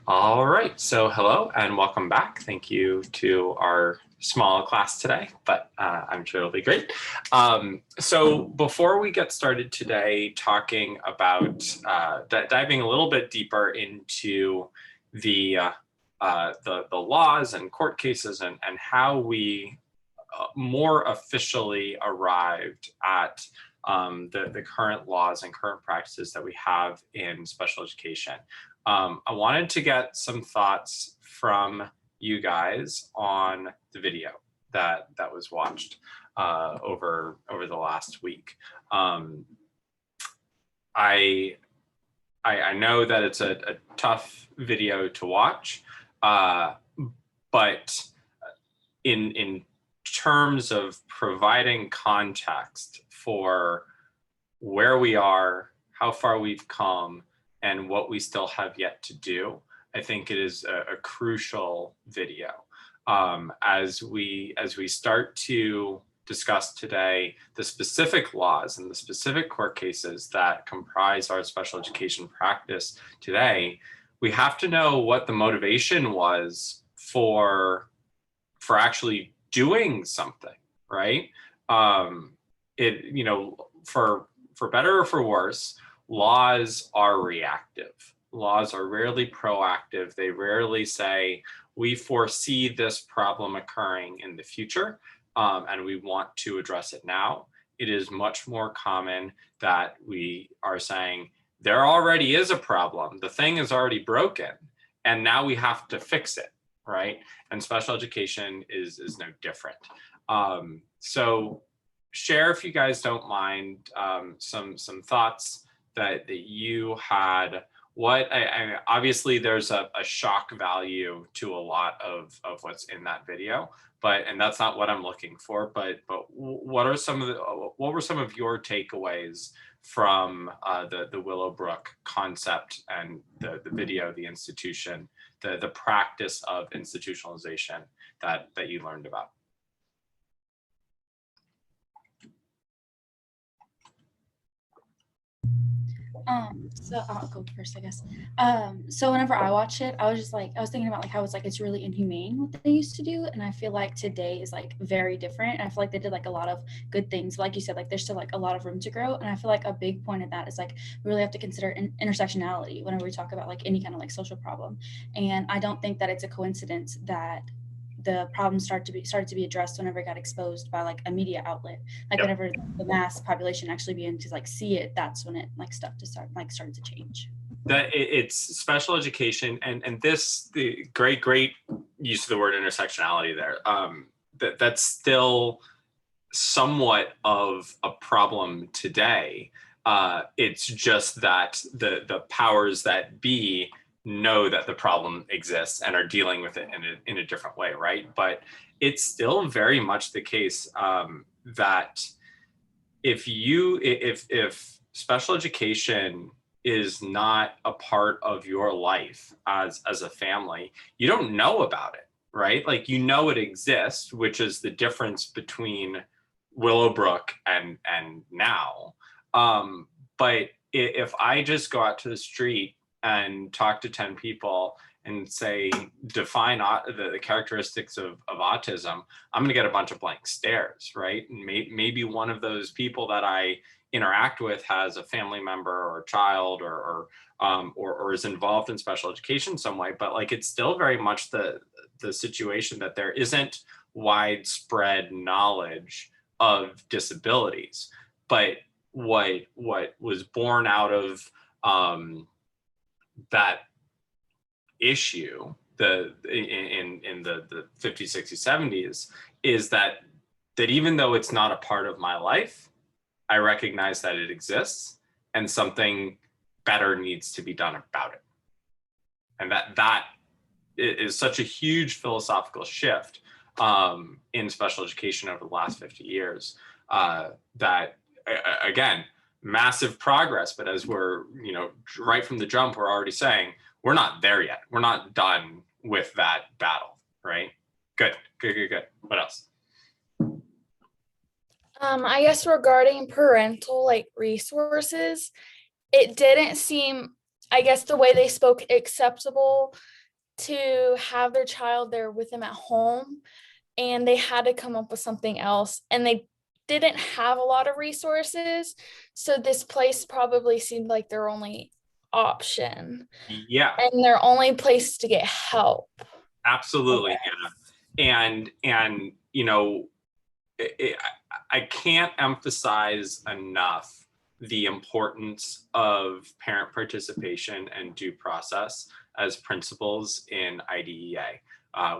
All right, so hello and welcome back. Thank you to our small class today, but I'm sure it'll be great. So before we get started today talking about diving a little bit deeper into the laws and court cases and how we more officially arrived at the current laws and current practices that we have in special education. I wanted to get some thoughts from you guys on the video that was watched over the last week. I know that it's a tough video to watch, but in terms of providing context for where we are, how far we've come, and what we still have yet to do, I think it is a crucial video. As we start to discuss today the specific laws and the specific court cases that comprise our special education practice today, we have to know what the motivation was for actually doing something, right? For better or for worse, laws are reactive. Laws are rarely proactive. They rarely say, we foresee this problem occurring in the future, and we want to address it now. It is much more common that we are saying, there already is a problem. The thing is already broken, and now we have to fix it, right? And special education is no different. So share, if you guys don't mind, some thoughts that you had. I obviously there's a shock value to a lot of what's in that video, and that's not what I'm looking for. But what were some of your takeaways from the Willowbrook concept and the video, the institution, the practice of institutionalization that you learned about? So I'll go first, I guess. So whenever I watch it, I was thinking about like how it's really inhumane what they used to do, and I feel like today is like very different. And I feel like they did like a lot of good things, like you said, like there's still like a lot of room to grow. And I feel like a big point of that is like we really have to consider intersectionality whenever we talk about like any kind of like social problem. And I don't think that it's a coincidence that the problem started to be addressed whenever it got exposed by like a media outlet. Like Yep. whenever the mass population actually began to like see it, that's when it like started to change. That it's special education, and this the great use of the word intersectionality there. That's still somewhat of a problem today. It's just that the powers that be know that the problem exists and are dealing with it in a different way, right? But it's still very much the case that if special education is not a part of your life as a family, you don't know about it, right? Like, you know it exists, which is the difference between Willowbrook and now. But if I just go out to the street and talk to 10 people and say, define the characteristics of autism, I'm going to get a bunch of blank stares, right? And maybe one of those people that I interact with has a family member or a child or is involved in special education some way, but like it's still very much the situation that there isn't widespread knowledge of disabilities. But what was born out of that issue in the 50s, 60s, 70s is that even though it's not a part of my life, I recognize that it exists and something better needs to be done about it. And that is such a huge philosophical shift in special education over the last 50 years that, again, massive progress. But as we're, right from the jump, we're already saying, we're not there yet. We're not done with that battle, right? Good. What else? I guess regarding parental like resources, it didn't seem I guess the way they spoke acceptable to have their child there with them at home, and they had to come up with something else, and they didn't have a lot of resources, so this place probably seemed like their only option Yeah, and their only place to get help. absolutely, Okay. Hannah. And you know, I can't emphasize enough the importance of parent participation and due process as principles in IDEA.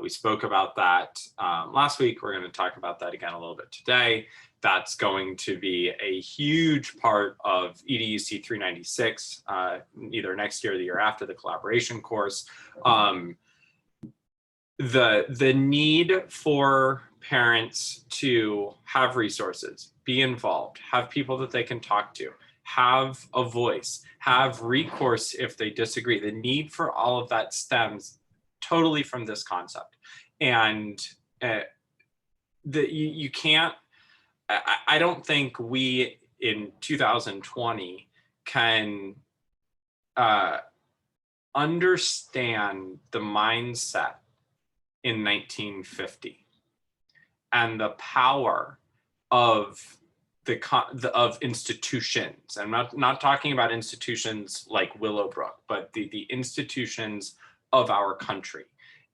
We spoke about that last week. We're going to talk about that again a little bit today. That's going to be a huge part of EDUC 396, either next year or the year after, the collaboration course. The need for parents to have resources, be involved, have people that they can talk to, have a voice, have recourse if they disagree. The need for all of that stems totally from this concept. And you can't, I don't think we in 2020 can understand the mindset in 1950 and the power of of institutions. I'm not talking about institutions like Willowbrook, but the institutions of our country.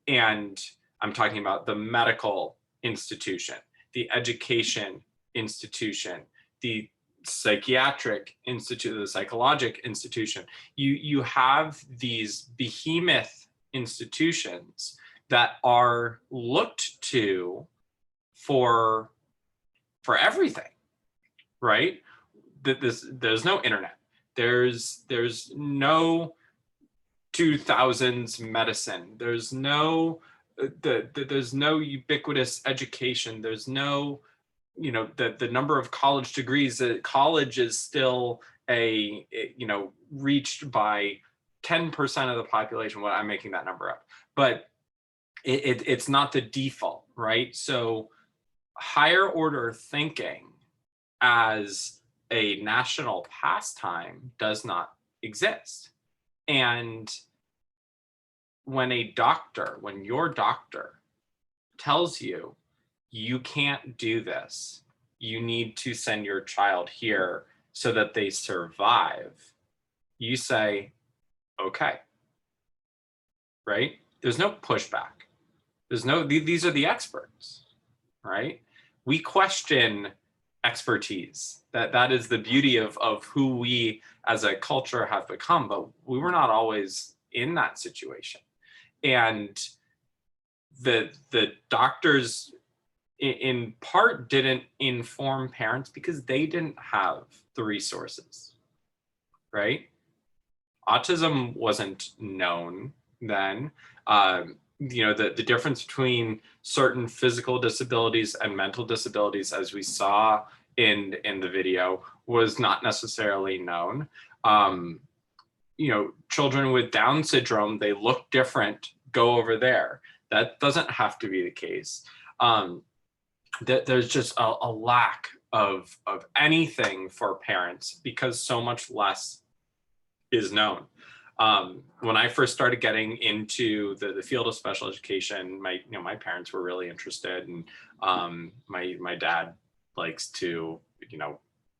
And I'm talking about the medical institution, the education institution, the psychiatric institute, the psychologic institution. You have these behemoth institutions that are looked to for everything, right? There's no internet. There's no 2000s medicine. There's no there's no ubiquitous education. There's no, you know, the number of college degrees. College is still reached by 10% of the population. Well, I'm making that number up, but it's not the default, right? So higher order thinking as a national pastime does not exist. And when your doctor tells you, you can't do this, you need to send your child here so that they survive, you say, okay, right? There's no pushback. These are the experts, right? We question expertise. That is the beauty of who we as a culture have become, but we were not always in that situation. And the doctors in part didn't inform parents because they didn't have the resources, right? Autism wasn't known then. The difference between certain physical disabilities and mental disabilities, as we saw in the video, was not necessarily known. Children with Down syndrome, they look different, go over there. That doesn't have to be the case. There's just a lack of anything for parents because so much less is known. When I first started getting into the field of special education, my parents were really interested, and my dad likes to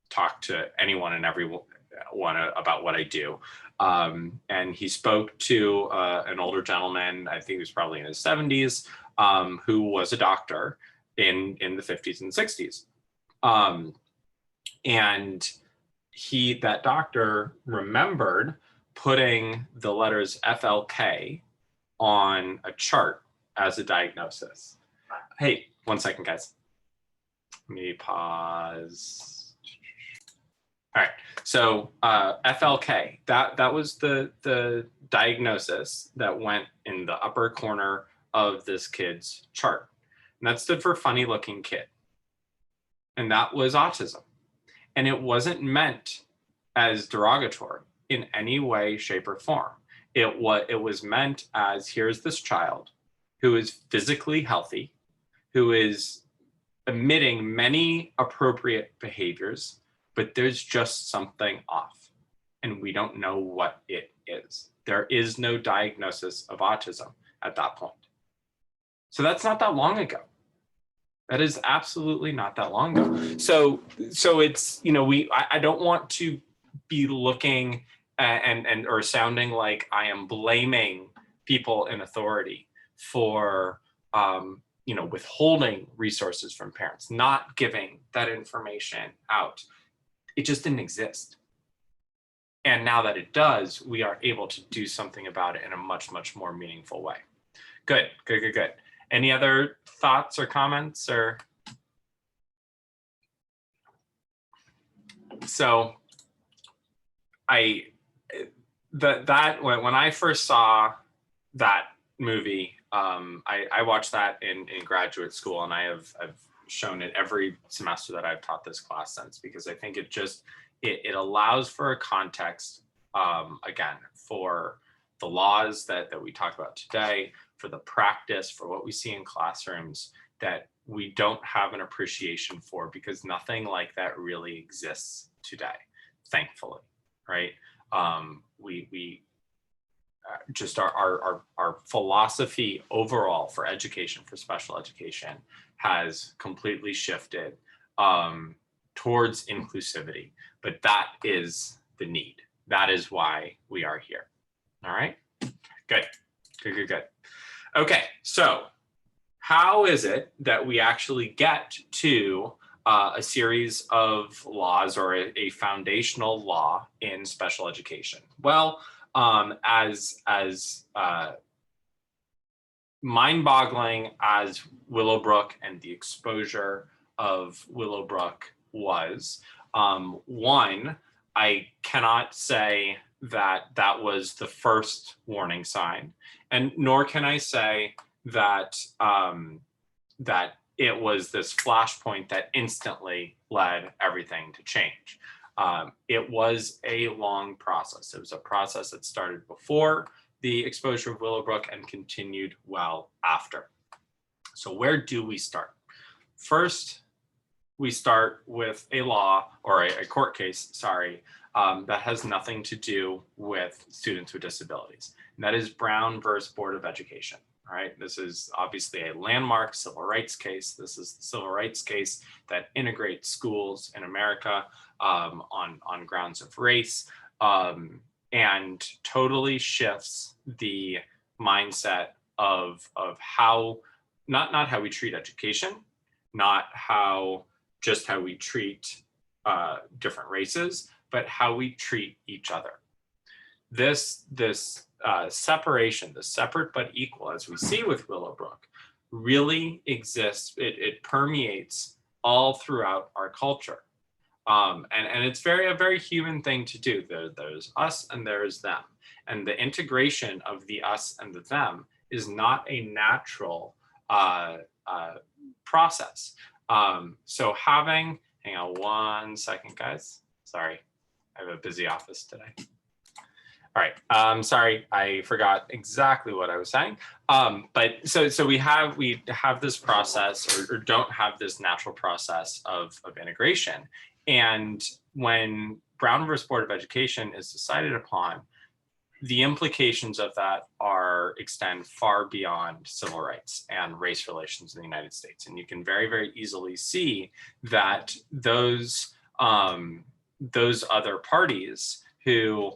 talk to anyone and everyone about what I do. And he spoke to an older gentleman, I think he was probably in his 70s, who was a doctor in the 50s and 60s. And that doctor remembered putting the letters FLK on a chart as a diagnosis. Hey, 1 second, guys. Let me pause. All right, so FLK, that was the diagnosis that went in the upper corner of this kid's chart. And that stood for funny looking kid. And that was autism. And it wasn't meant as derogatory in any way, shape, or form. It was meant as, here's this child who is physically healthy, who is emitting many appropriate behaviors, but there's just something off, and we don't know what it is. There is no diagnosis of autism at that point. So that's not that long ago. That is absolutely not that long ago. So it's, you know, I don't want to be looking and or sounding like I am blaming people in authority for, you know, withholding resources from parents, not giving that information out. It just didn't exist. And now that it does, we are able to do something about it in a much, much more meaningful way. Good. Any other thoughts or comments? Or so when I first saw that movie, I watched that in graduate school, and I've shown it every semester that I've taught this class since, because I think it allows for a context, again, for the laws that we talk about today, for the practice, for what we see in classrooms that we don't have an appreciation for, because nothing like that really exists today, thankfully, right? We just our philosophy overall for education, for special education, has completely shifted towards inclusivity, but that is the need. That is why we are here. All right, good. Okay, so how is it that we actually get to a series of laws, or a foundational law in special education? Well, as mind-boggling as Willowbrook and the exposure of Willowbrook was, one, I cannot say that was the first warning sign, and nor can I say that that it was this flashpoint that instantly led everything to change. It was a long process. It was a process that started before the exposure of Willowbrook and continued well after. So where do we start? First, we start with a law, or a court case, sorry, that has nothing to do with students with disabilities. And that is Brown versus Board of Education. All right, this is obviously a landmark civil rights case. This is the civil rights case that integrates schools in America on grounds of race, and totally shifts the mindset of how, not how we treat education, not just how we treat different races, but how we treat each other. This separation, the separate but equal, as we see with Willowbrook, really exists. It permeates all throughout our culture. And it's a very human thing to do. There's us and there's them. And the integration of the us and the them is not a natural process. So hang on one second, guys. Sorry, I have a busy office today. All right, sorry, I forgot exactly what I was saying. But so we have this process, or don't have this natural process of integration. And when Brown versus Board of Education is decided upon, the implications of that extend far beyond civil rights and race relations in the United States. And you can very, very easily see that those other parties who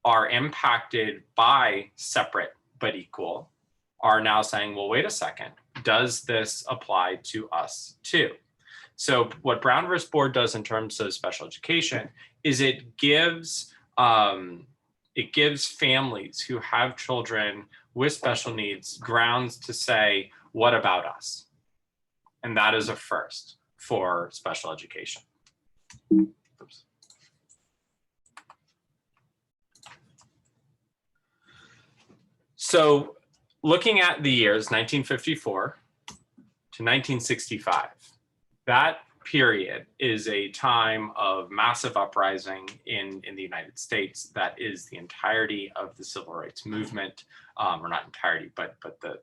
are impacted by separate but equal are now saying, well, wait a second, does this apply to us too? So what Brown versus Board does in terms of special education is it gives families who have children with special needs grounds to say, what about us? And that is a first for special education. Oops. So looking at the years 1954 to 1965, that period is a time of massive uprising in the United States. That is the entirety of the civil rights movement, or not entirety, but the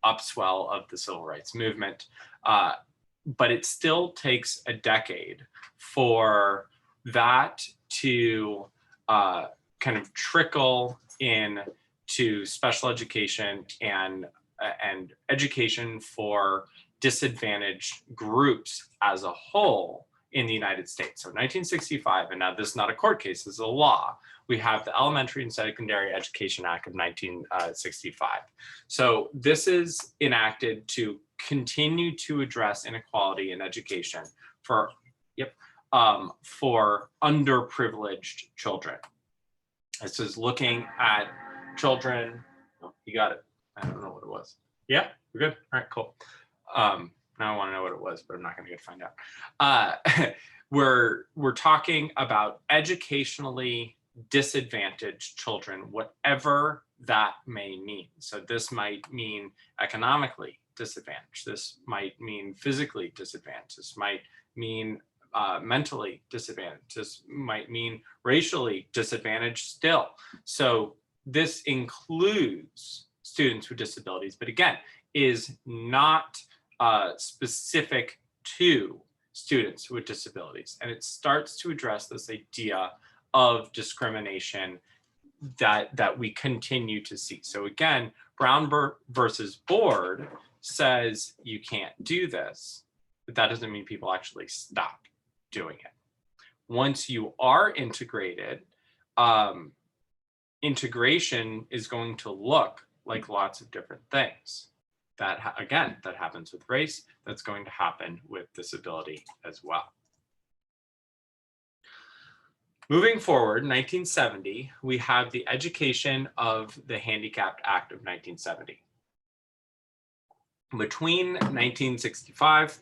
upswell of the civil rights movement. But it still takes a decade for that to kind of trickle into special education and education for disadvantaged groups as a whole in the United States. So 1965, and now this is not a court case, this is a law. We have the Elementary and Secondary Education Act of 1965. So this is enacted to continue to address inequality in education for, for underprivileged children. This is looking at children, oh, you got it. I don't know what it was. Yeah, we're good. All right, cool. Now I want to know what it was, but I'm not going to get to find out. We're talking about educationally disadvantaged children, whatever that may mean. So this might mean economically disadvantaged. This might mean physically disadvantaged. This might mean mentally disadvantaged. This might mean racially disadvantaged still. So this includes students with disabilities, but again, is not specific to students with disabilities. And it starts to address this idea of discrimination that we continue to see. So again, Brown versus Board says you can't do this, but that doesn't mean people actually stop doing it. Once you are integrated, integration is going to look like lots of different things. That again, that happens with race, that's going to happen with disability as well. Moving forward, 1970, we have the Education of the Handicapped Act of 1970. Between 1965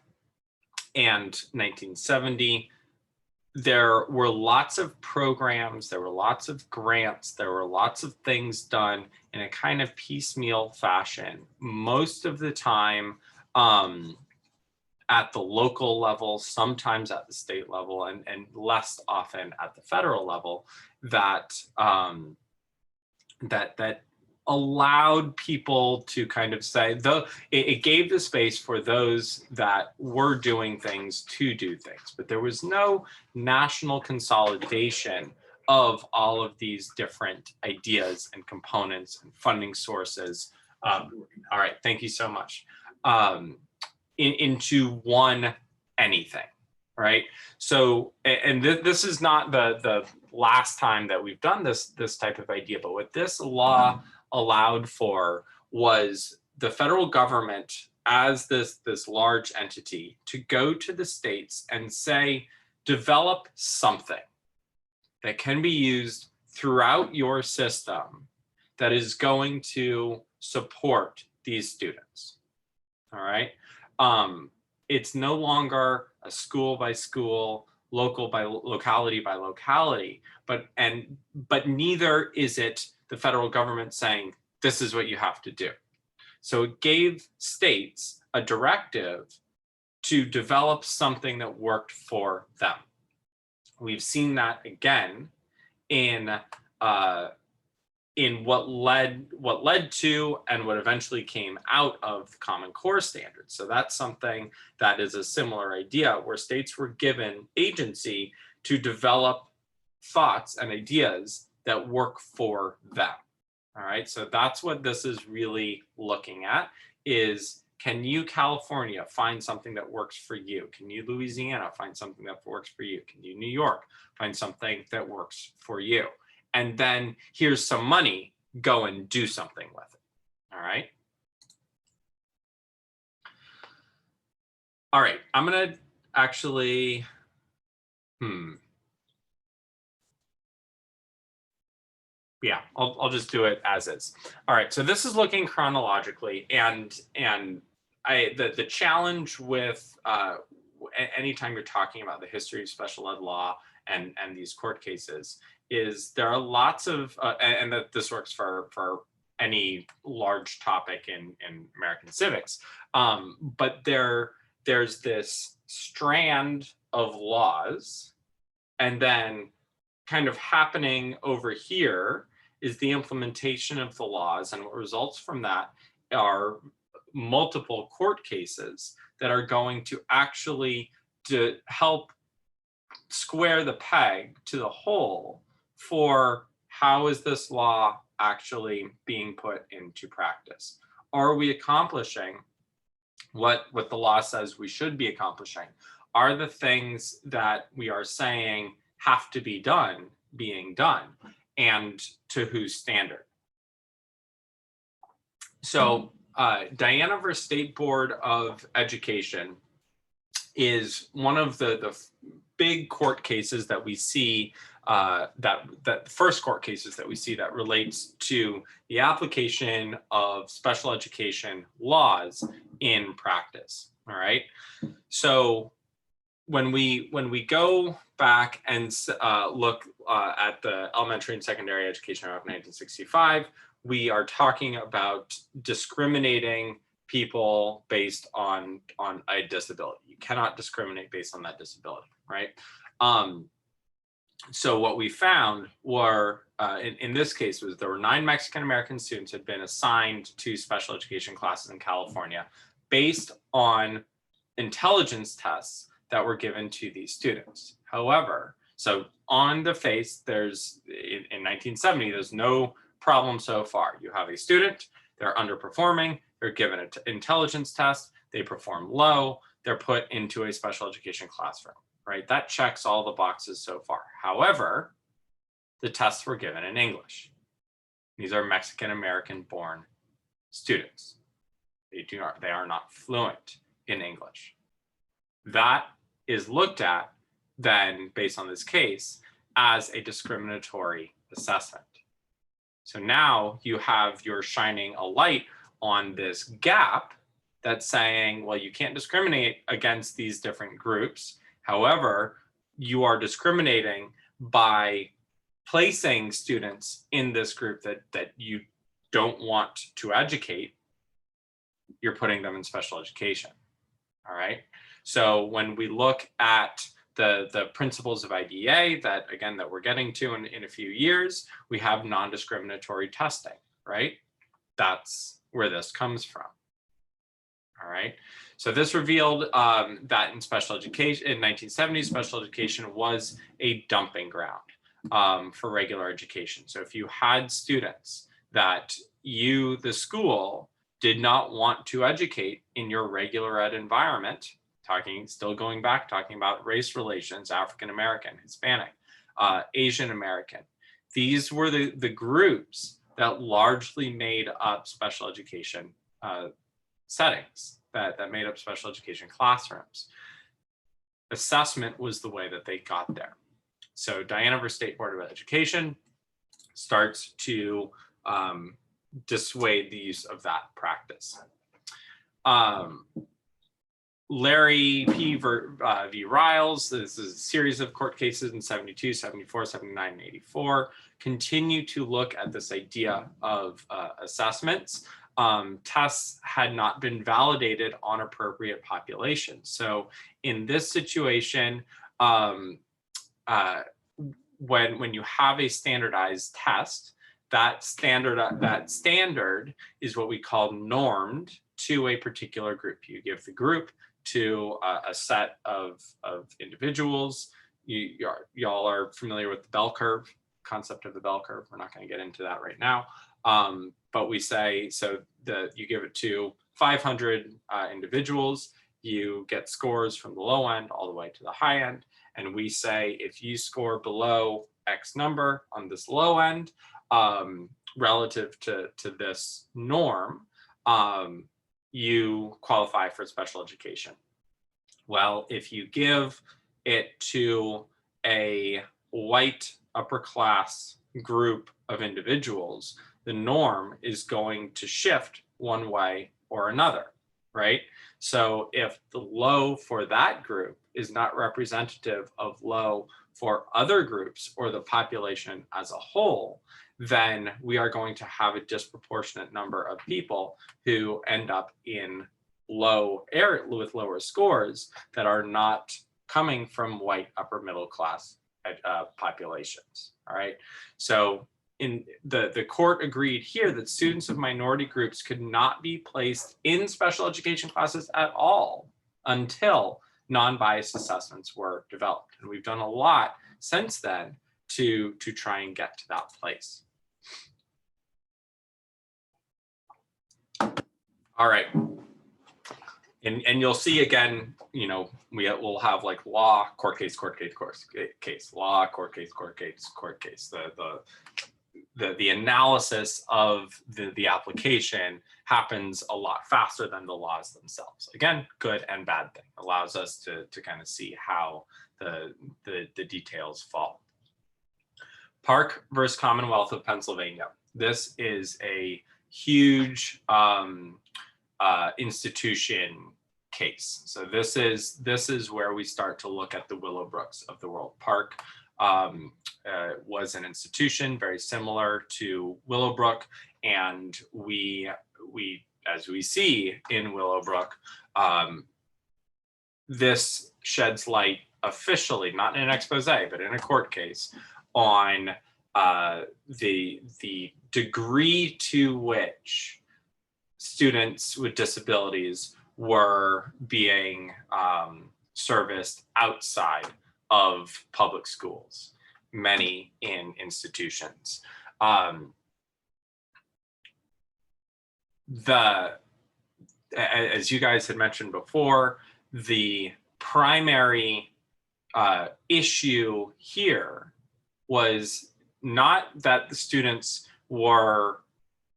and 1970, there were lots of programs, there were lots of grants, there were lots of things done in a kind of piecemeal fashion. Most of the time at the local level, sometimes at the state level, and less often at the federal level, that that allowed people to kind of say, though it gave the space for those that were doing things to do things, but there was no national consolidation of all of these different ideas and components and funding sources. All right, thank you so much. Into one anything, right? So, and this is not the last time that we've done this type of idea, but what this law allowed for was the federal government as this large entity to go to the states and say, develop something that can be used throughout your system that is going to support these students. All right. It's no longer a school by school, local by locality by locality, but neither is it the federal government saying, this is what you have to do. So it gave states a directive to develop something that worked for them. We've seen that again in what led to and what eventually came out of Common Core standards. So that's something that is a similar idea where states were given agency to develop thoughts and ideas that work for them. All right, so that's what this is really looking at is, can you, California, find something that works for you? Can you, Louisiana, find something that works for you? Can you, New York, find something that works for you? And then here's some money, go and do something with it. All right. All right, I'm gonna actually, yeah, I'll just do it as is. All right, so this is looking chronologically, and the challenge with anytime you're talking about the history of special ed law and these court cases is there are lots of and that this works for any large topic in American civics, but there's this strand of laws, and then kind of happening over here is the implementation of the laws, and what results from that are multiple court cases that are going to actually to help square the peg to the hole for how is this law actually being put into practice? Are we accomplishing what the law says we should be accomplishing? Are the things that we are saying have to be done being done, and to whose standard? So Diana versus State Board of Education is one of the big court cases that we see, that first court cases that we see that relates to the application of special education laws in practice. All right. So when we go back and look at the Elementary and Secondary Education Act of 1965, we are talking about discriminating people based on a disability. You cannot discriminate based on that disability, right? So what we found were, in this case, was there were 9 Mexican American students had been assigned to special education classes in California based on intelligence tests that were given to these students. However, so on the face, there's in 1970, there's no problem so far. You have a student, they're underperforming, they're given an intelligence test, they perform low, they're put into a special education classroom, right? That checks all the boxes so far. However, the tests were given in English. These are Mexican American born students. They are not fluent in English. That is looked at then, based on this case, as a discriminatory assessment. So now you're shining a light on this gap that's saying, well, you can't discriminate against these different groups. However, you are discriminating by placing students in this group that you don't want to educate. You're putting them in special education. All right. So when we look at the principles of IDEA that we're getting to in a few years, we have non-discriminatory testing, right? That's where this comes from. All right. So this revealed that in special education, in 1970s, special education was a dumping ground for regular education. So if you had students that you, the school, did not want to educate in your regular ed environment, talking about race relations, African American, Hispanic, Asian American, these were the groups that largely made up special education settings, that made up special education classrooms. Assessment was the way that they got there. So Diana versus State Board of Education starts to dissuade the use of that practice. Larry P. v. Riles, this is a series of court cases in 72, 74, 79, and 84, continue to look at this idea of assessments. Tests had not been validated on appropriate populations. So in this situation, when you have a standardized test, that standard is what we call normed to a particular group. You give the group to a set of individuals. Y'all are familiar with the bell curve, concept of the bell curve. We're not going to get into that right now. But we say, so you give it to 500 individuals, you get scores from the low end all the way to the high end. And we say, if you score below X number on this low end, relative to this norm, you qualify for special education. Well, if you give it to a white upper class group of individuals, the norm is going to shift one way or another, right? So if the low for that group is not representative of low for other groups or the population as a whole, then we are going to have a disproportionate number of people who end up in with lower scores that are not coming from white upper middle class populations. All right. So in the court agreed here that students of minority groups could not be placed in special education classes at all until non-biased assessments were developed. And we've done a lot since then to try and get to that place. All right. And you'll see again, you know, we'll have like law, court case, court case, court case, law, court case, court case, court case. The analysis of the application happens a lot faster than the laws themselves. Again, good and bad thing. Allows us to kind of see how the details fall. Park versus Commonwealth of Pennsylvania. This is a huge institution case. So this is where we start to look at the Willowbrooks of the world. Park was an institution very similar to Willowbrook, and we as we see in Willowbrook, this sheds light officially, not in an expose, but in a court case, on the degree to which students with disabilities were being serviced outside of public schools, many in institutions. As you guys had mentioned before, the primary issue here was not that the students were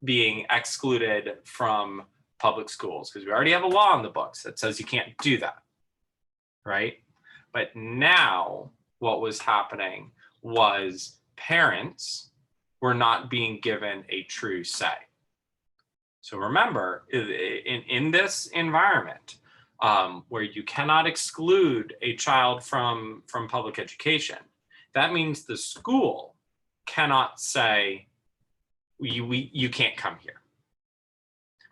being excluded from public schools, because we already have a law in the books that says you can't do that, right? But now what was happening was parents were not being given a true say. So remember, in this environment where you cannot exclude a child from public education, that means the school cannot say, you can't come here.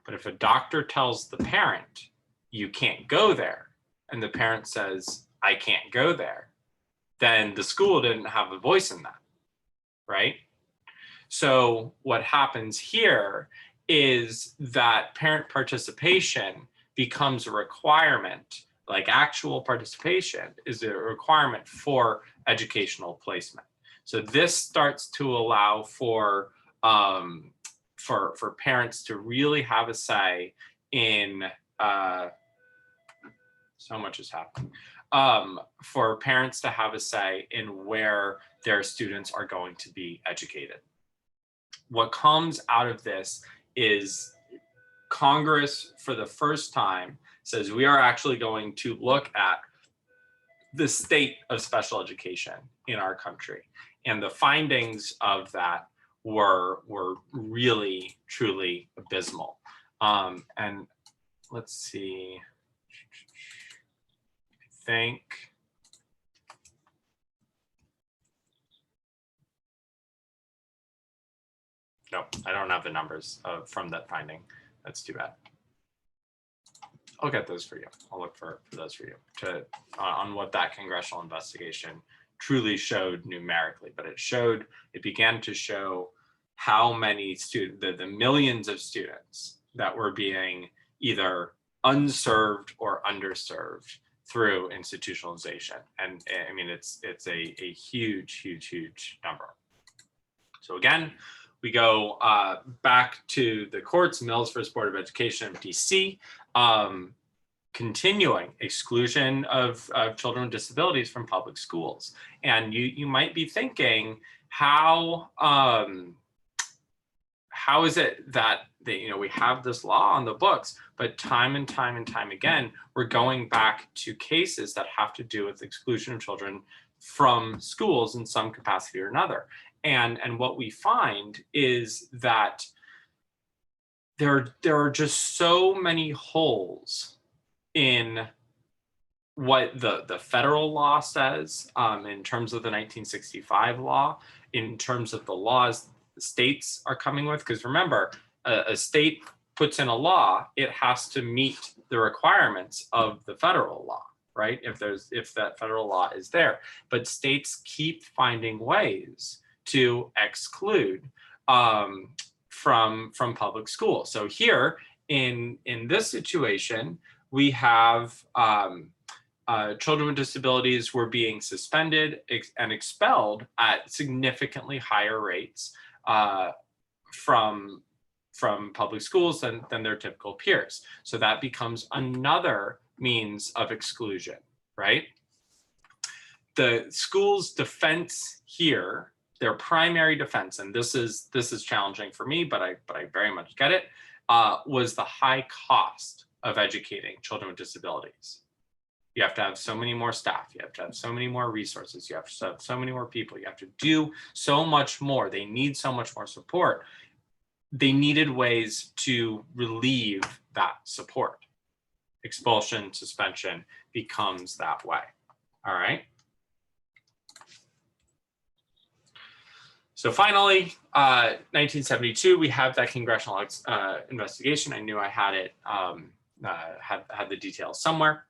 But if a doctor tells the parent, you can't go there, and the parent says, I can't go there, then the school didn't have a voice in that, right? So what happens here is that parent participation becomes a requirement, like actual participation is a requirement for educational placement. So this starts to allow for parents to really have a say in, so much is happening, for parents to have a say in where their students are going to be educated. What comes out of this is Congress, for the first time, says we are actually going to look at the state of special education in our country. And the findings of that were really, truly abysmal. And let's see, I think, no, I don't have the numbers from that finding. That's too bad. I'll get those for you. I'll look for those for you on what that congressional investigation truly showed numerically. But it began to show how many students, the millions of students that were being either unserved or underserved through institutionalization. And I mean, it's a huge, huge, huge number. So again, we go back to the courts, Mills versus Board of Education of DC, continuing exclusion of children with disabilities from public schools. And you might be thinking, how is it that we have this law on the books, but time and time and time again, we're going back to cases that have to do with exclusion of children from schools in some capacity or another. And what we find is that there are just so many holes in what the federal law says in terms of the 1965 law, in terms of the laws the states are coming with. Because remember, a state puts in a law, it has to meet the requirements of the federal law, right? If that federal law is there. But states keep finding ways to exclude from public school. So here in this situation, we have children with disabilities were being suspended and expelled at significantly higher rates from from public schools than their typical peers. So that becomes another means of exclusion, right? The school's defense here, their primary defense, and this is challenging for me, but I very much get it, was the high cost of educating children with disabilities. You have to have so many more staff. You have to have so many more resources. You have to have so many more people. You have to do so much more. They need so much more support. They needed ways to relieve that support. Expulsion, suspension becomes that way. All right. So finally, 1972, we have that congressional investigation. I knew I had it, had the details somewhere.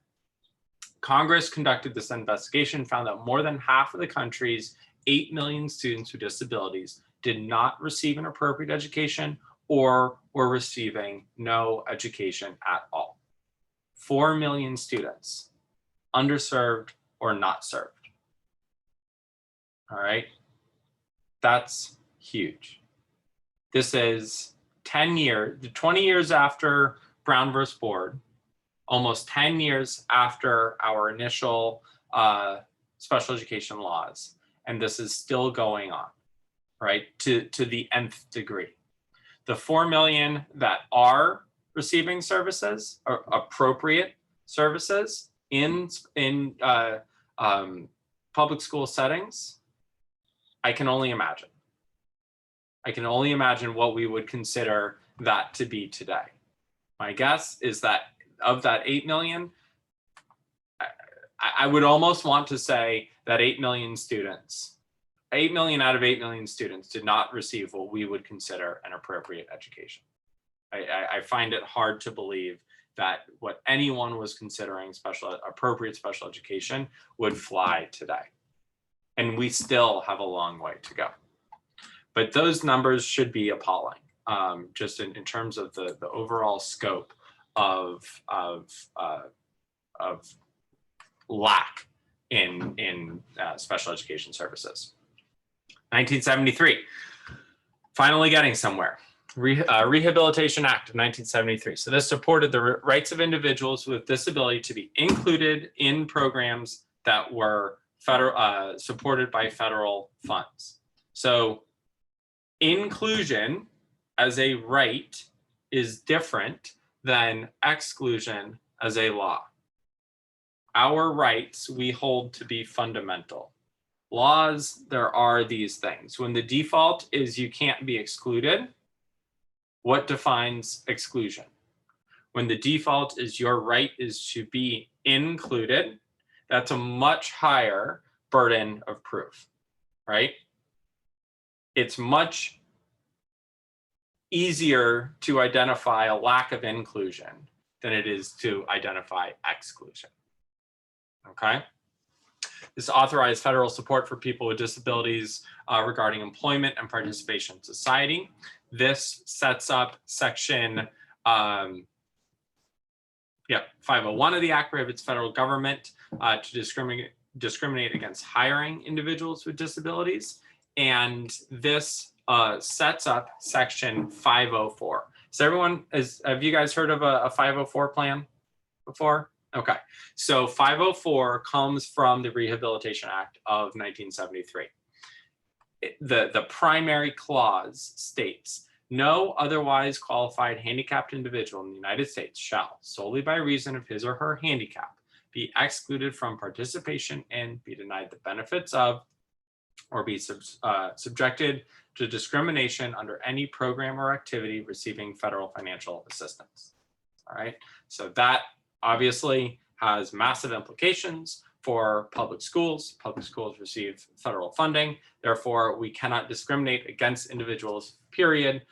Congress conducted this investigation, found that more than half of the country's 8 million students with disabilities did not receive an appropriate education or were receiving no education at all. 4 million students, underserved or not served. All right, that's huge. This is 20 years after Brown versus Board, almost 10 years after our initial special education laws, and this is still going on, right, to the nth degree. The 4 million that are receiving services, or appropriate services in public school settings, I can only imagine. I can only imagine what we would consider that to be today. My guess is that of that 8 million, I would almost want to say that 8 million students, 8 million out of 8 million students did not receive what we would consider an appropriate education. I find it hard to believe that what anyone was considering appropriate special education would fly today. And we still have a long way to go. But those numbers should be appalling, just in terms of the overall scope of lack in special education services. 1973, finally getting somewhere. Rehabilitation Act of 1973. So this supported the rights of individuals with disability to be included in programs that were supported by federal funds. So inclusion as a right is different than exclusion as a law. Our rights we hold to be fundamental. Laws, there are these things. When the default is you can't be excluded, what defines exclusion? When the default is your right is to be included, that's a much higher burden of proof, right? It's much easier to identify a lack of inclusion than it is to identify exclusion, okay? This authorized federal support for people with disabilities regarding employment and participation in society. This sets up section 501 of the Act, prohibits federal government to discriminate against hiring individuals with disabilities. And this sets up section 504. So everyone, have you guys heard of a 504 plan before? Okay, so 504 comes from the Rehabilitation Act of 1973. The primary clause states, no otherwise qualified handicapped individual in the United States shall, solely by reason of his or her handicap, be excluded from participation and be denied the benefits of, or be subjected to discrimination under any program or activity receiving federal financial assistance. All right, so that obviously has massive implications for public schools. Public schools receive federal funding. Therefore, we cannot discriminate against individuals, period,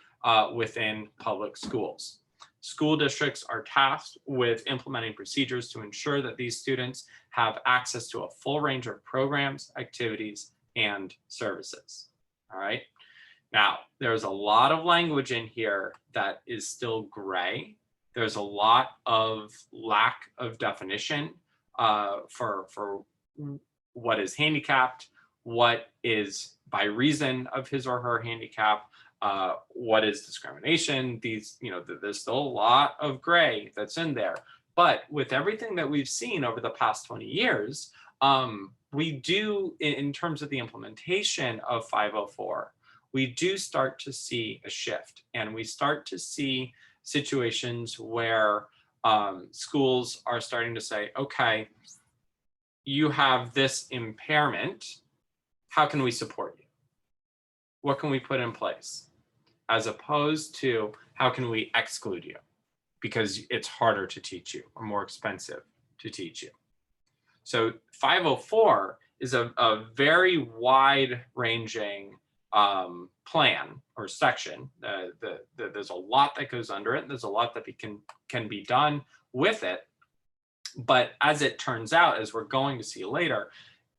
within public schools. School districts are tasked with implementing procedures to ensure that these students have access to a full range of programs, activities, and services. All right. Now, there's a lot of language in here that is still gray. There's a lot of lack of definition for what is handicapped, what is by reason of his or her handicap, what is discrimination? These, there's still a lot of gray that's in there. But with everything that we've seen over the past 20 years, we do, in terms of the implementation of 504, we do start to see a shift, and we start to see situations where schools are starting to say, okay, you have this impairment. How can we support you? What can we put in place? As opposed to, how can we exclude you? Because it's harder to teach you or more expensive to teach you. So 504 is a very wide-ranging plan or section. There's a lot that goes under it. There's a lot that can be done with it. But as it turns out, as we're going to see later,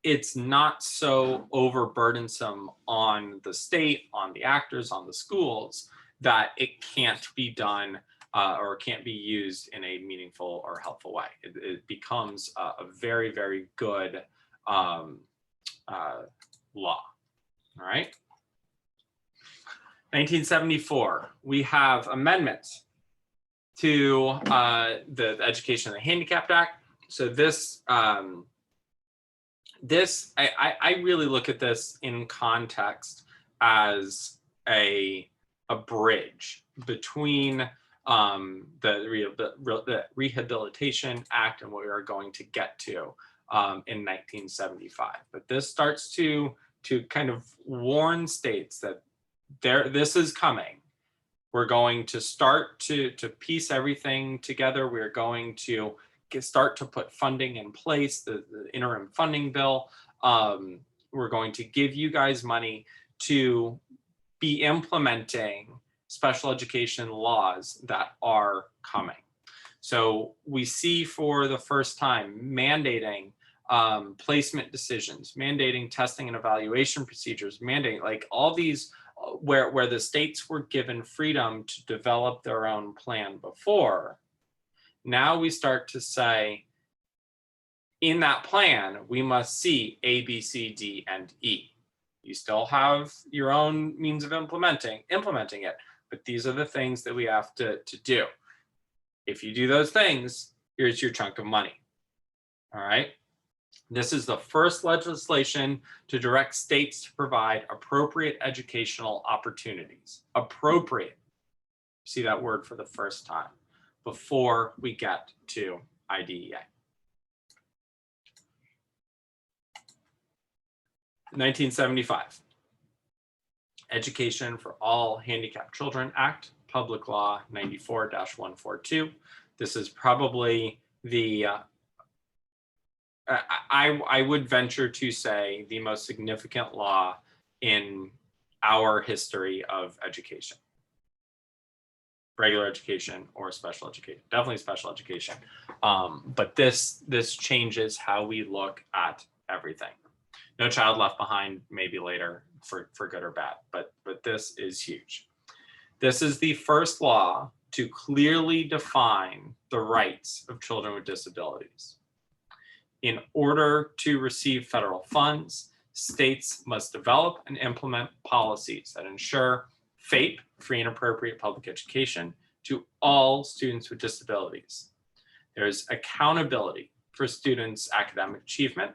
it's not so overburdensome on the state, on the actors, on the schools, that it can't be done or can't be used in a meaningful or helpful way. It becomes a very, very good law. All right. 1974, we have amendments to the Education of the Handicapped Act. So this, I really look at this in context as a bridge between the Rehabilitation Act and what we are going to get to in 1975. But this starts to kind of warn states that this is coming. We're going to start to piece everything together. We're going to start to put funding in place, the interim funding bill. We're going to give you guys money to be implementing special education laws that are coming. So we see for the first time mandating placement decisions, mandating testing and evaluation procedures, mandating like all these where the states were given freedom to develop their own plan before. Now we start to say, in that plan, we must see A, B, C, D, and E. You still have your own means of implementing it, but these are the things that we have to do. If you do those things, here's your chunk of money. All right. This is the first legislation to direct states to provide appropriate educational opportunities. Appropriate. See that word for the first time before we get to IDEA. 1975. Education for All Handicapped Children Act, Public Law 94-142. This is probably the I would venture to say the most significant law in our history of education. Regular education or special education, definitely special education. But this changes how we look at everything. No Child Left Behind, maybe later for good or bad, but this is huge. This is the first law to clearly define the rights of children with disabilities. In order to receive federal funds, states must develop and implement policies that ensure FAPE, free and appropriate public education, to all students with disabilities. There's accountability for students' academic achievement.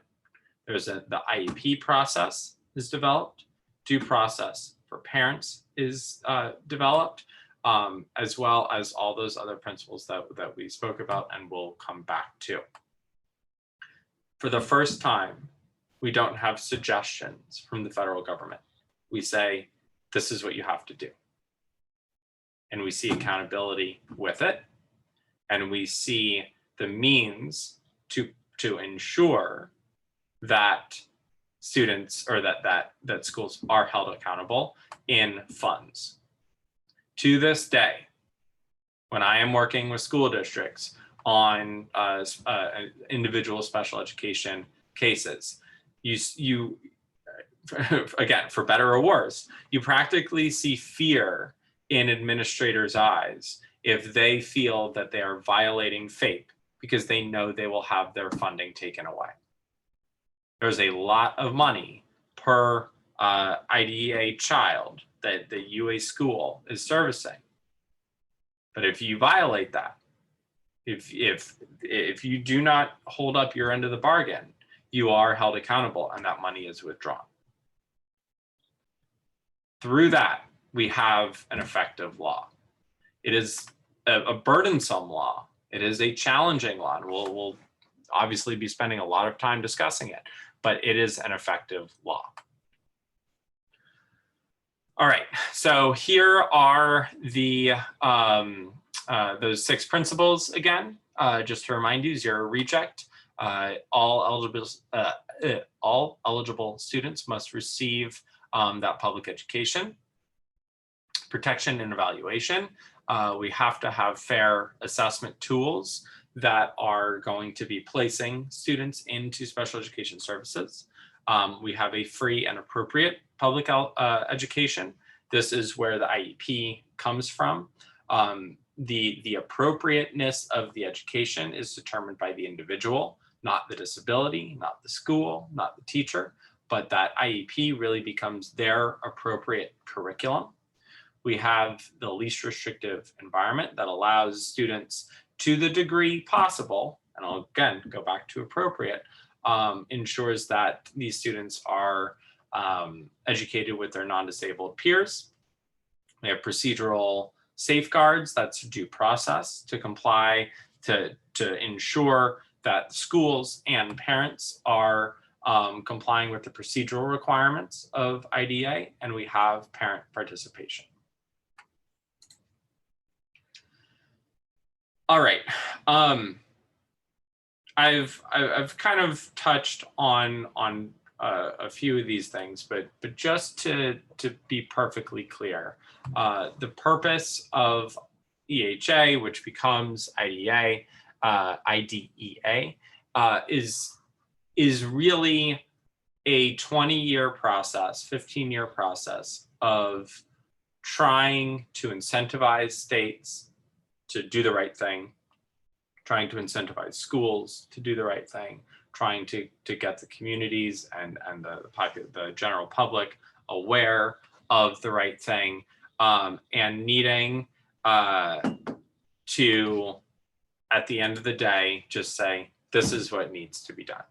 There's the IEP process is developed. Due process for parents is developed, as well as all those other principles that we spoke about and we'll come back to. For the first time, we don't have suggestions from the federal government. We say, this is what you have to do. And we see accountability with it. And we see the means to ensure that students or that schools are held accountable in funds. To this day, when I am working with school districts on individual special education cases, you again, for better or worse, you practically see fear in administrators' eyes if they feel that they are violating FAPE because they know they will have their funding taken away. There's a lot of money per IDEA child that the UA school is servicing. But if you violate that, if you do not hold up your end of the bargain, you are held accountable and that money is withdrawn. Through that, we have an effective law. It is a burdensome law. It is a challenging law, and we'll obviously be spending a lot of time discussing it, but it is an effective law. All right, so here are the those 6 principles again. Just to remind you, zero reject. All eligible students must receive that public education. Protection and evaluation. We have to have fair assessment tools that are going to be placing students into special education services. We have a free and appropriate public education. This is where the IEP comes from. The appropriateness of the education is determined by the individual, not the disability, not the school, not the teacher, but that IEP really becomes their appropriate curriculum. We have the least restrictive environment that allows students, to the degree possible, and I'll again go back to appropriate, ensures that these students are educated with their non-disabled peers. We have procedural safeguards, that's due process to comply, to ensure that schools and parents are complying with the procedural requirements of IDEA, and we have parent participation. All right, I've kind of touched on a few of these things, but just to be perfectly clear, the purpose of EHA, which becomes IDEA, is really a 20-year process, 15-year process of trying to incentivize states to do the right thing, trying to incentivize schools to do the right thing, trying to get the communities and the general public aware of the right thing, and needing to, at the end of the day, just say, this is what needs to be done.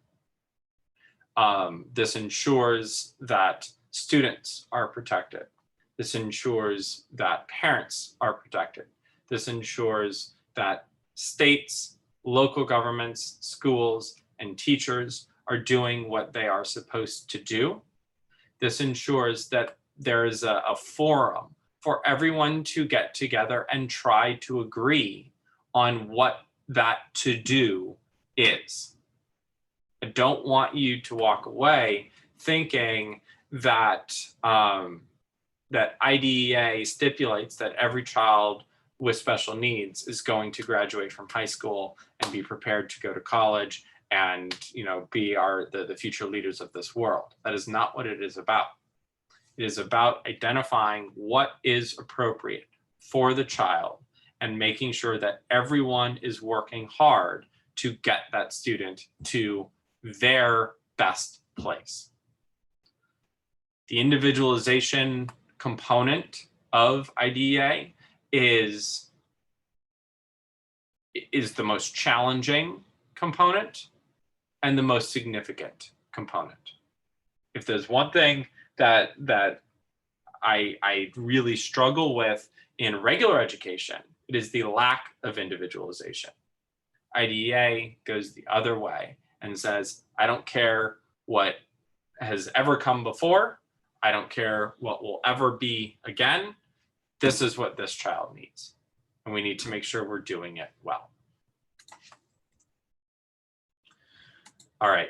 This ensures that students are protected. This ensures that parents are protected. This ensures that states, local governments, schools, and teachers are doing what they are supposed to do. This ensures that there is a forum for everyone to get together and try to agree on what that to do is. I don't want you to walk away thinking that that IDEA stipulates that every child with special needs is going to graduate from high school and be prepared to go to college and, you know, be the future leaders of this world. That is not what it is about. It is about identifying what is appropriate for the child and making sure that everyone is working hard to get that student to their best place. The individualization component of IDEA is the most challenging component and the most significant component. If there's one thing that I really struggle with in regular education, it is the lack of individualization. IDEA goes the other way and says, I don't care what has ever come before. I don't care what will ever be again. This is what this child needs. And we need to make sure we're doing it well. All right.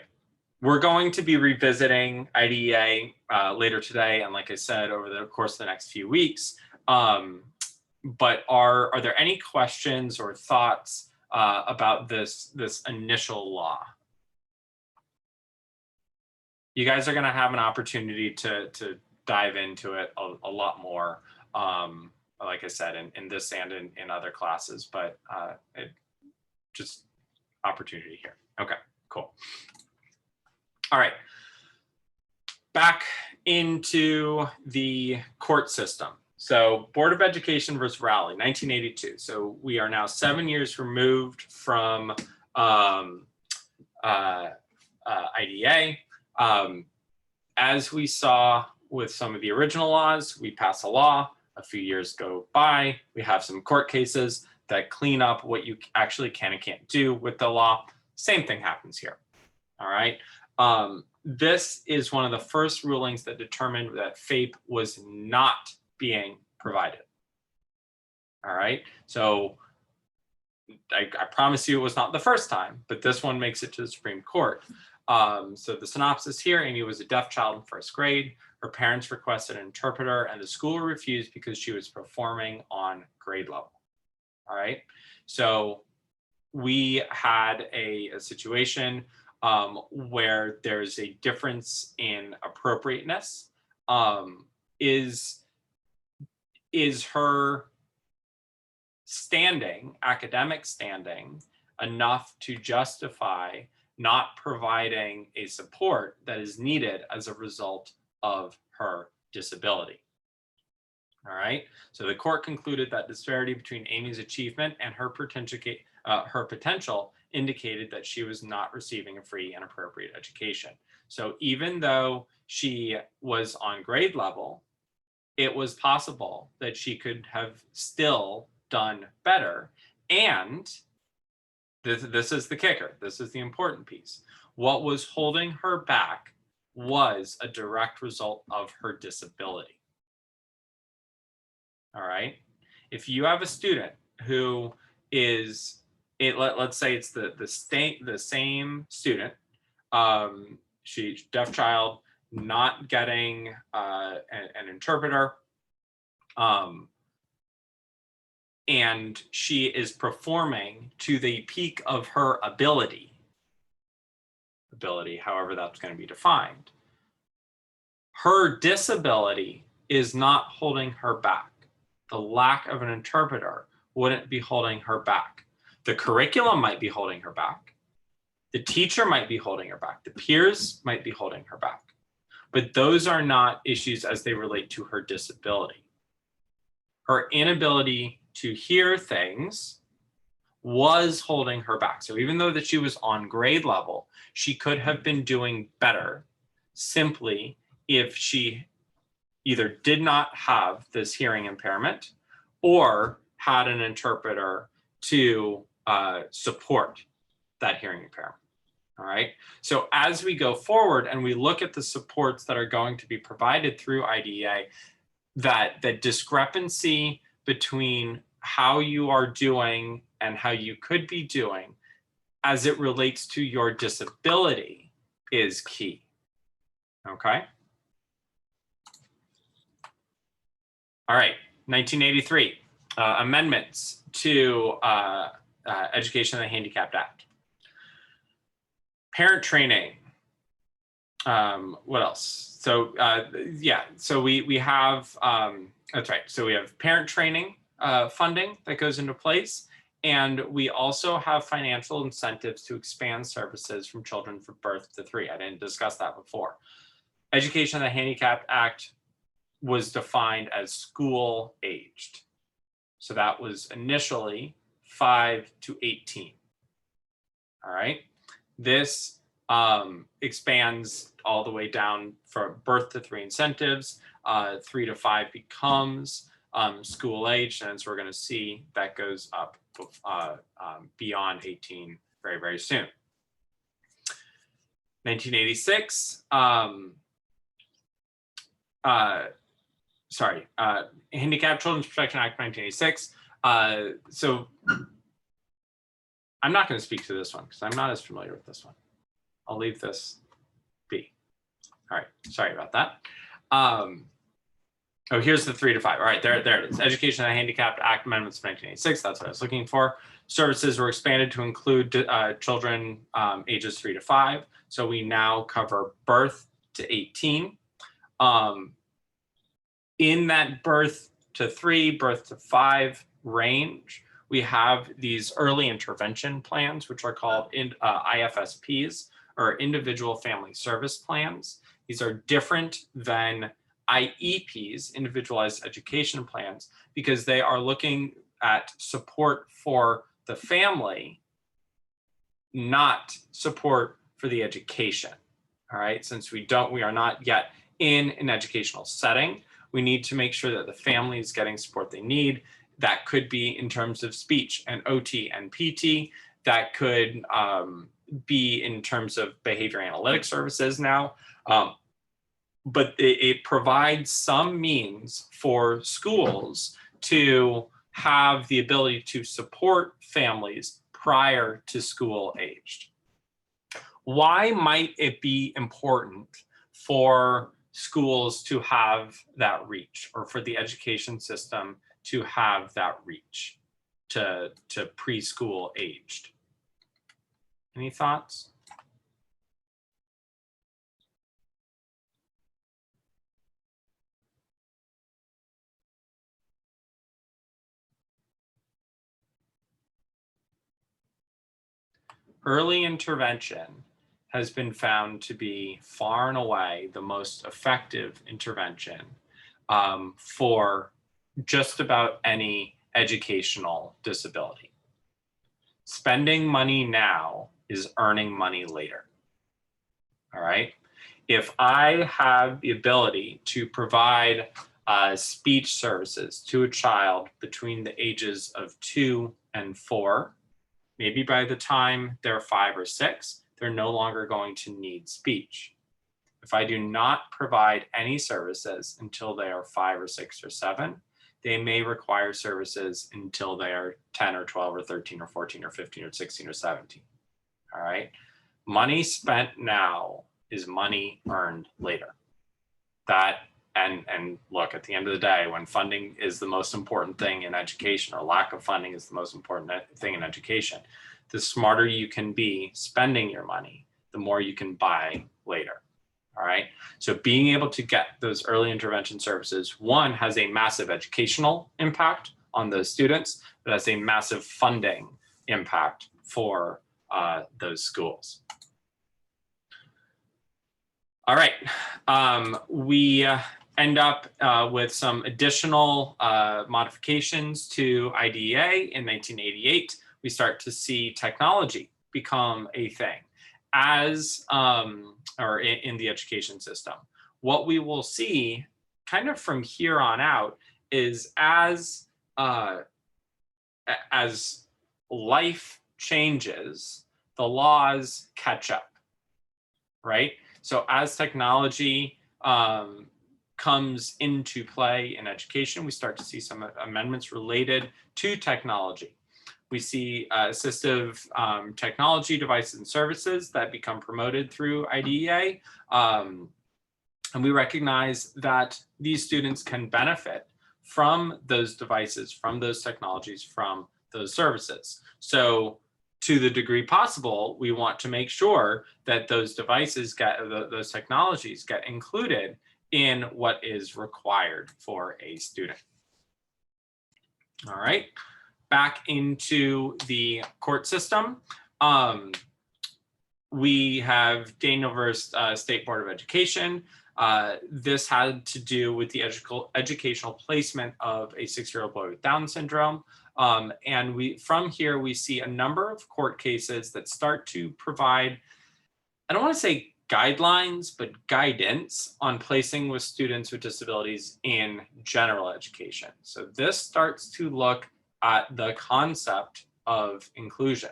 We're going to be revisiting IDEA later today, and like I said, over the course of the next few weeks. But are there any questions or thoughts about this initial law? You guys are going to have an opportunity to dive into it a lot more, like I said, in this and in other classes, but just opportunity here. Okay, cool. All right, back into the court system. So Board of Education versus Rowley, 1982. So we are now 7 years removed from IDA. As we saw with some of the original laws, we pass a law, a few years go by, we have some court cases that clean up what you actually can and can't do with the law. Same thing happens here. All right. This is one of the first rulings that determined that FAPE was not being provided. All right. So I promise you it was not the first time, but this one makes it to the Supreme Court. So the synopsis here, Amy was a deaf child in first grade. Her parents requested an interpreter and the school refused because she was performing on grade level. All right. So we had a situation where there's a difference in appropriateness. Is her standing, academic standing, enough to justify not providing a support that is needed as a result of her disability? All right. So the court concluded that disparity between Amy's achievement and her potential indicated that she was not receiving a free and appropriate education. So even though she was on grade level, it was possible that she could have still done better. And this is the kicker. This is the important piece. What was holding her back was a direct result of her disability. All right. If you have a student who is, let's say it's the same student, she's deaf child, not getting an interpreter, and she is performing to the peak of her ability, however that's going to be defined. Her disability is not holding her back. The lack of an interpreter wouldn't be holding her back. The curriculum might be holding her back. The teacher might be holding her back. The peers might be holding her back. But those are not issues as they relate to her disability. Her inability to hear things was holding her back. So even though that she was on grade level, she could have been doing better simply if she either did not have this hearing impairment or had an interpreter to support that hearing impairment. All right. So as we go forward and we look at the supports that are going to be provided through IDEA, that discrepancy between how you are doing and how you could be doing as it relates to your disability is key. Okay. All right, 1983, amendments to Education of the Handicapped Act. Parent training. What else? So yeah, so we have, that's right. So we have parent training funding that goes into place. And we also have financial incentives to expand services from children from birth to 3. I didn't discuss that before. Education of the Handicapped Act was defined as school aged. So that was initially 5 to 18. All right. This expands all the way down from birth to 3 incentives. 3 to 5 becomes school age. And as we're going to see, that goes up beyond 18 very, very soon. 1986. Handicapped Children's Protection Act 1986. So I'm not going to speak to this one because I'm not as familiar with this one. I'll leave this be. All right, sorry about that. Oh, here's the 3 to 5. All right, there it is. Education of the Handicapped Act Amendments of 1986. That's what I was looking for. Services were expanded to include children ages 3 to 5. So we now cover birth to 18. In that birth to 3, birth to 5 range, we have these early intervention plans, which are called IFSPs, or individual family service plans. These are different than IEPs, individualized education plans, because they are looking at support for the family, not support for the education. All right, since we are not yet in an educational setting, we need to make sure that the family is getting support they need. That could be in terms of speech and OT and PT. That could be in terms of behavior analytics services now. But it provides some means for schools to have the ability to support families prior to school aged. Why might it be important for schools to have that reach, or for the education system to have that reach to preschool aged? Any thoughts? Early intervention has been found to be far and away the most effective intervention for just about any educational disability. Spending money now is earning money later. All right. If I have the ability to provide speech services to a child between the ages of 2 and 4, maybe by the time they're 5 or 6, they're no longer going to need speech. If I do not provide any services until they are 5 or 6 or 7, they may require services until they are 10 or 12 or 13 or 14 or 15 or 16 or 17. All right. Money spent now is money earned later. That and look, at the end of the day, when funding is the most important thing in education, or lack of funding is the most important thing in education, the smarter you can be spending your money, the more you can buy later. All right. So being able to get those early intervention services, one, has a massive educational impact on those students, but has a massive funding impact for those schools. All right. We end up with some additional modifications to IDEA in 1988. We start to see technology become a thing as or in the education system. What we will see kind of from here on out is as life changes, the laws catch up, right? So as technology comes into play in education, we start to see some amendments related to technology. We see assistive technology devices and services that become promoted through IDEA. And we recognize that these students can benefit from those devices, from those technologies, from those services. So to the degree possible, we want to make sure that those devices those technologies get included in what is required for a student. All right, back into the court system. We have Daniel versus State Board of Education. This had to do with the educational placement of a 6-year-old boy with Down syndrome. And from here, we see a number of court cases that start to provide, I don't want to say guidelines, but guidance on placing with students with disabilities in general education. So this starts to look at the concept of inclusion.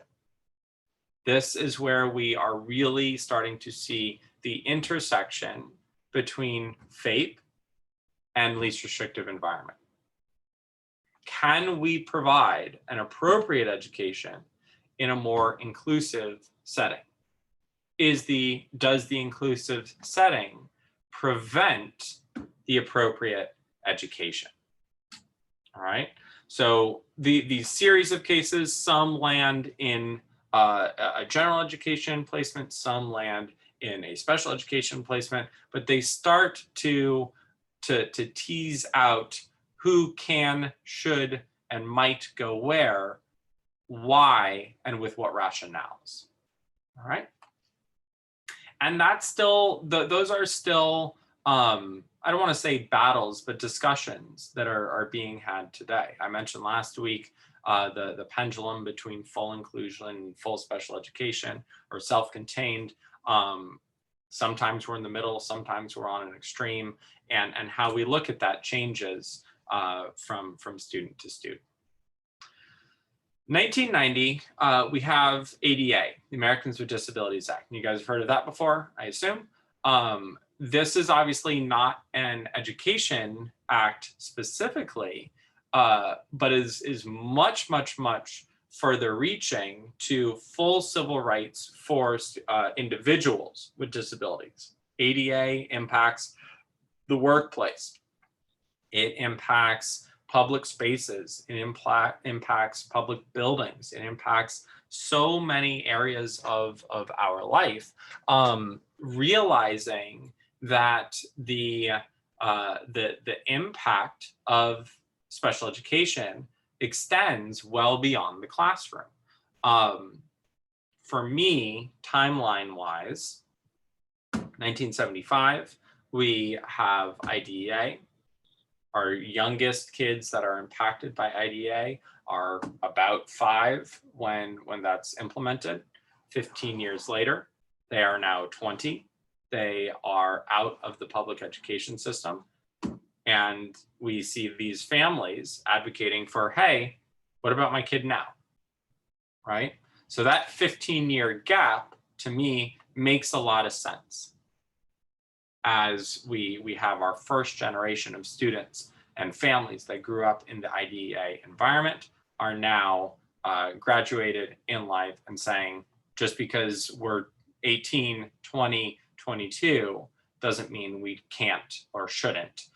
This is where we are really starting to see the intersection between FAPE and least restrictive environment. Can we provide an appropriate education in a more inclusive setting? Does the inclusive setting prevent the appropriate education? All right. So the series of cases, some land in a general education placement, some land in a special education placement, but they start to tease out who can, should, and might go where, why, and with what rationales. All right. and that's still, those are still, I don't want to say battles, but discussions that are being had today. I mentioned last week the pendulum between full inclusion and full special education or self-contained. Sometimes we're in the middle, sometimes we're on an extreme, and how we look at that changes from student to student. 1990, we have ADA, the Americans with Disabilities Act. You guys have heard of that before, I assume. This is obviously not an education act specifically, but is much, much, much further reaching to full civil rights for individuals with disabilities. ADA impacts the workplace. It impacts public spaces. It impacts public buildings. It impacts so many areas of our life. Realizing that the impact of special education extends well beyond the classroom. For me, timeline-wise, 1975, we have IDEA. Our youngest kids that are impacted by IDEA are about 5 when that's implemented. 15 years later, they are now 20. They are out of the public education system. And we see these families advocating for, hey, what about my kid now? Right? So that 15-year gap, to me, makes a lot of sense. As we have our first generation of students and families that grew up in the IDEA environment are now graduated in life and saying, just because we're 18, 20, 22, doesn't mean we can't or shouldn't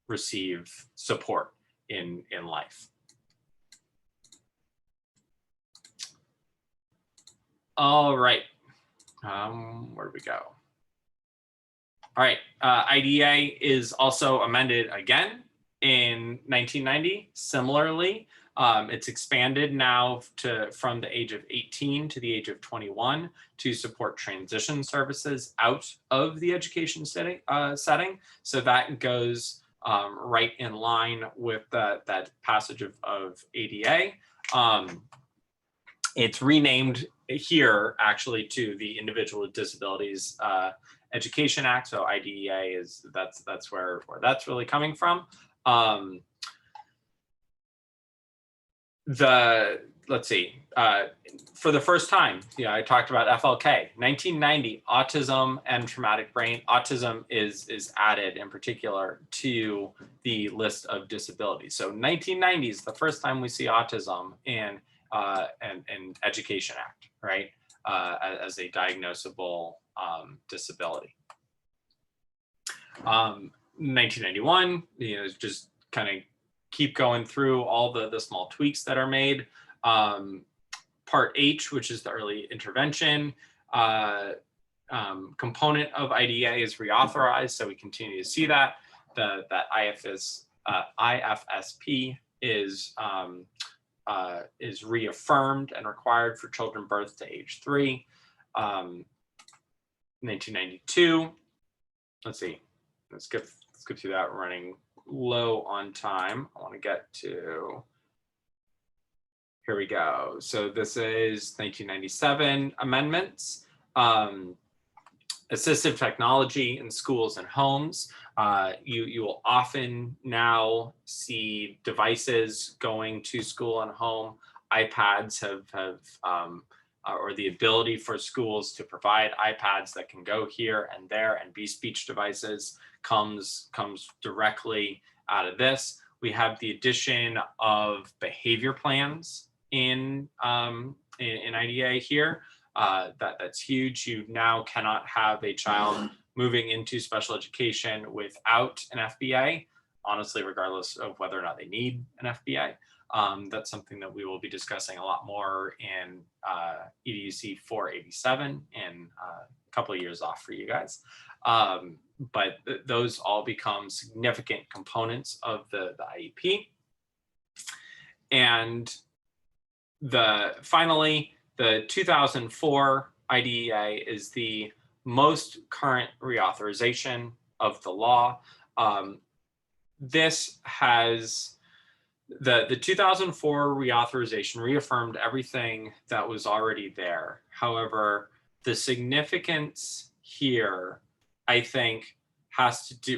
receive support in life. All right, where do we go? All right, IDEA is also amended again in 1990. Similarly, it's expanded now from the age of 18 to the age of 21 to support transition services out of the education setting. So that goes right in line with that passage of ADA. It's renamed here actually to the Individual with Disabilities Education Act. So IDEA is that's where that's really coming from. Let's see, for the first time, I talked about FLK, 1990, autism and traumatic brain. Autism is added in particular to the list of disabilities. So 1990 is the first time we see autism in an Education Act, right? As a diagnosable disability. 1991, just kind of keep going through all the small tweaks that are made. Part H, which is the early intervention component of IDEA, is reauthorized, so we continue to see that. That IFSP is reaffirmed and required for children birthed to age 3. 1992, let's see, let's skip through that. We're running low on time. I want to get to, here we go. So this is 1997 amendments. Assistive technology in schools and homes. You will often now see devices going to school and home. iPads have or the ability for schools to provide iPads that can go here and there and be speech devices comes directly out of this. We have the addition of behavior plans in IDEA here. That's huge. You now cannot have a child moving into special education without an FBA, honestly, regardless of whether or not they need an FBA. That's something that we will be discussing a lot more in EDUC 487 in a couple of years off for you guys. But those all become significant components of the IEP. And finally, the 2004 IDEA is the most current reauthorization of the law. This has the 2004 reauthorization reaffirmed everything that was already there. However, the significance here, I think,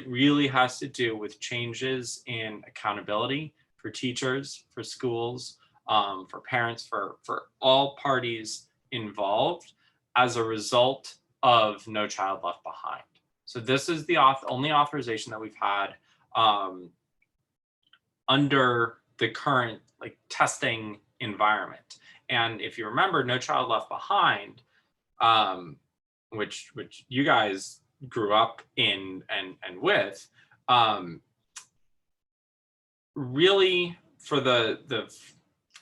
really has to do with changes in accountability for teachers, for schools, for parents, for all parties involved as a result of No Child Left Behind. So this is the only authorization that we've had under the current testing environment. And if you remember, No Child Left Behind, which you guys grew up in and with, really for the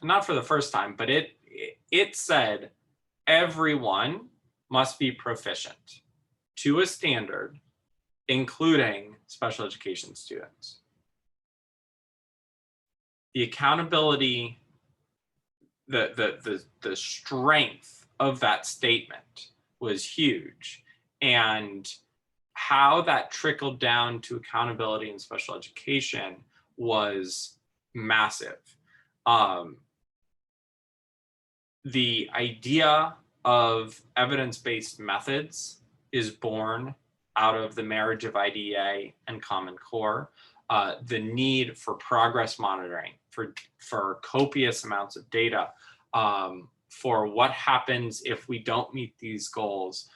not for the first time, but it said everyone must be proficient to a standard, including special education students. The accountability, the strength of that statement was huge, and how that trickled down to accountability in special education was massive. The idea of evidence-based methods is born out of the marriage of IDEA and Common Core. The need for progress monitoring, for copious amounts of data, for what happens if we don't meet these goals,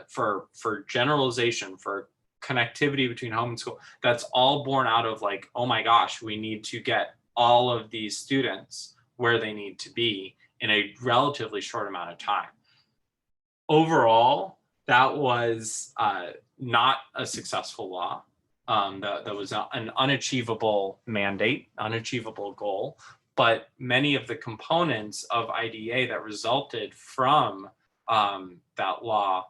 for generalization, for connectivity between home and school. That's all born out of oh my gosh, we need to get all of these students where they need to be in a relatively short amount of time. Overall, that was not a successful law. That was an unachievable mandate, unachievable goal. But many of the components of IDEA that resulted from that law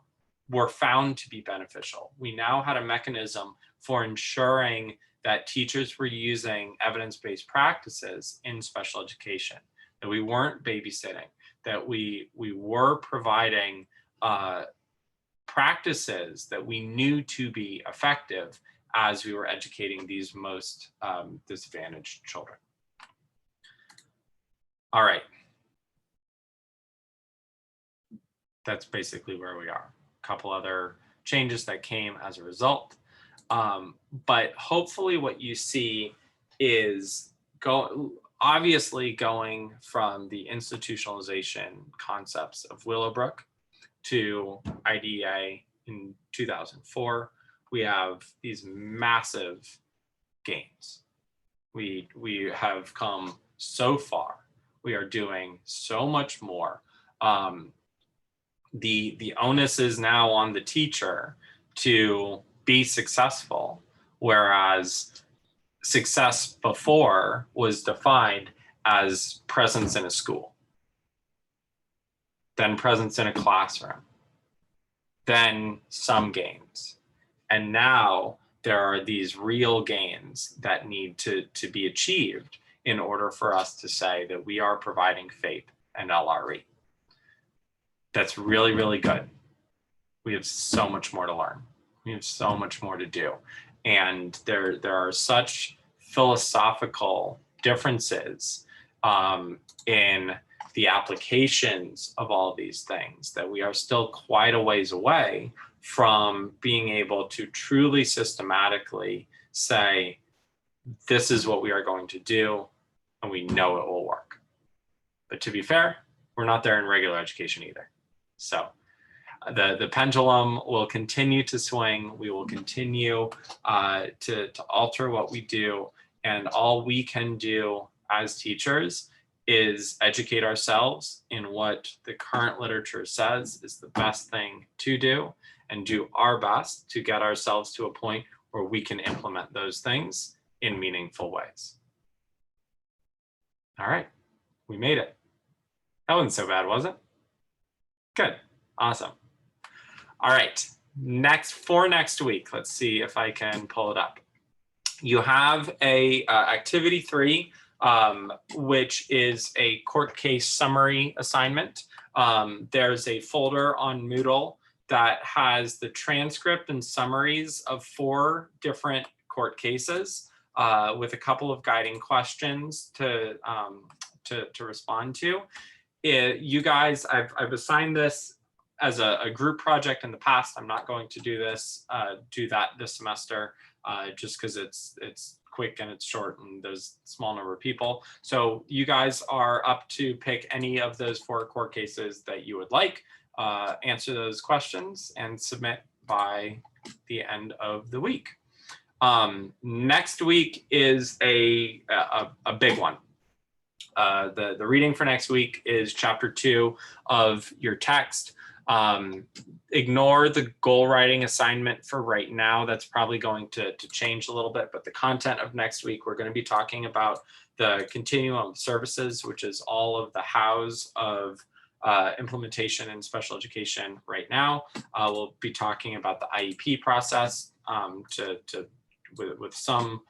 were found to be beneficial. We now had a mechanism for ensuring that teachers were using evidence-based practices in special education, that we weren't babysitting, that we were providing practices that we knew to be effective as we were educating these most disadvantaged children. All right. That's basically where we are. A couple other changes that came as a result. But hopefully what you see is obviously going from the institutionalization concepts of Willowbrook to IDEA in 2004, we have these massive gains. We have come so far. We are doing so much more. The onus is now on the teacher to be successful, whereas success before was defined as presence in a school, then presence in a classroom, then some gains. And now there are these real gains that need to be achieved in order for us to say that we are providing FAPE and LRE. That's really, really good. We have so much more to learn. We have so much more to do. And there are such philosophical differences in the applications of all of these things that we are still quite a ways away from being able to truly systematically say, this is what we are going to do, and we know it will work. But to be fair, we're not there in regular education either. So the pendulum will continue to swing. We will continue to alter what we do. And all we can do as teachers is educate ourselves in what the current literature says is the best thing to do, and do our best to get ourselves to a point where we can implement those things in meaningful ways. All right, we made it. That wasn't so bad, was it? Good, awesome. All right, next week, let's see if I can pull it up. You have a activity 3, which is a court case summary assignment. There's a folder on Moodle that has the transcript and summaries of 4 different court cases with a couple of guiding questions to respond to. You guys, I've assigned this as a group project in the past. I'm not going to do that this semester just because it's quick and it's short and there's a small number of people. So you guys are up to pick any of those 4 court cases that you would like, answer those questions and submit by the end of the week. Next week is a big one. The reading for next week is chapter 2 of your text. Ignore the goal writing assignment for right now. That's probably going to change a little bit, but the content of next week, we're going to be talking about the continuum of services, which is all of the hows of implementation in special education right now. We'll be talking about the IEP process with some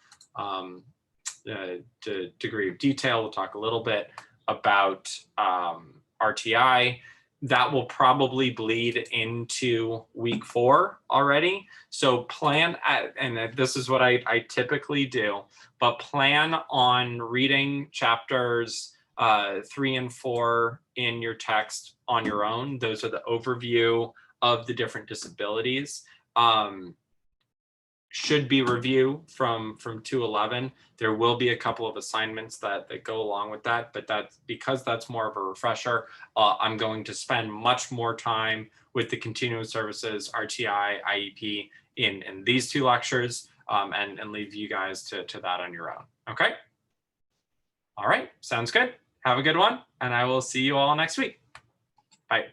degree of detail. We'll talk a little bit about RTI. That will probably bleed into week 4 already. So plan at, and this is what I typically do, but plan on reading chapters 3 and 4 in your text on your own. Those are the overview of the different disabilities. Should be review from 211. There will be a couple of assignments that go along with that, but because that's more of a refresher. I'm going to spend much more time with the continuum services, RTI, IEP in these 2 lectures, and leave you guys to that on your own. Okay. All right. Sounds good. Have a good one, and I will see you all next week. Bye.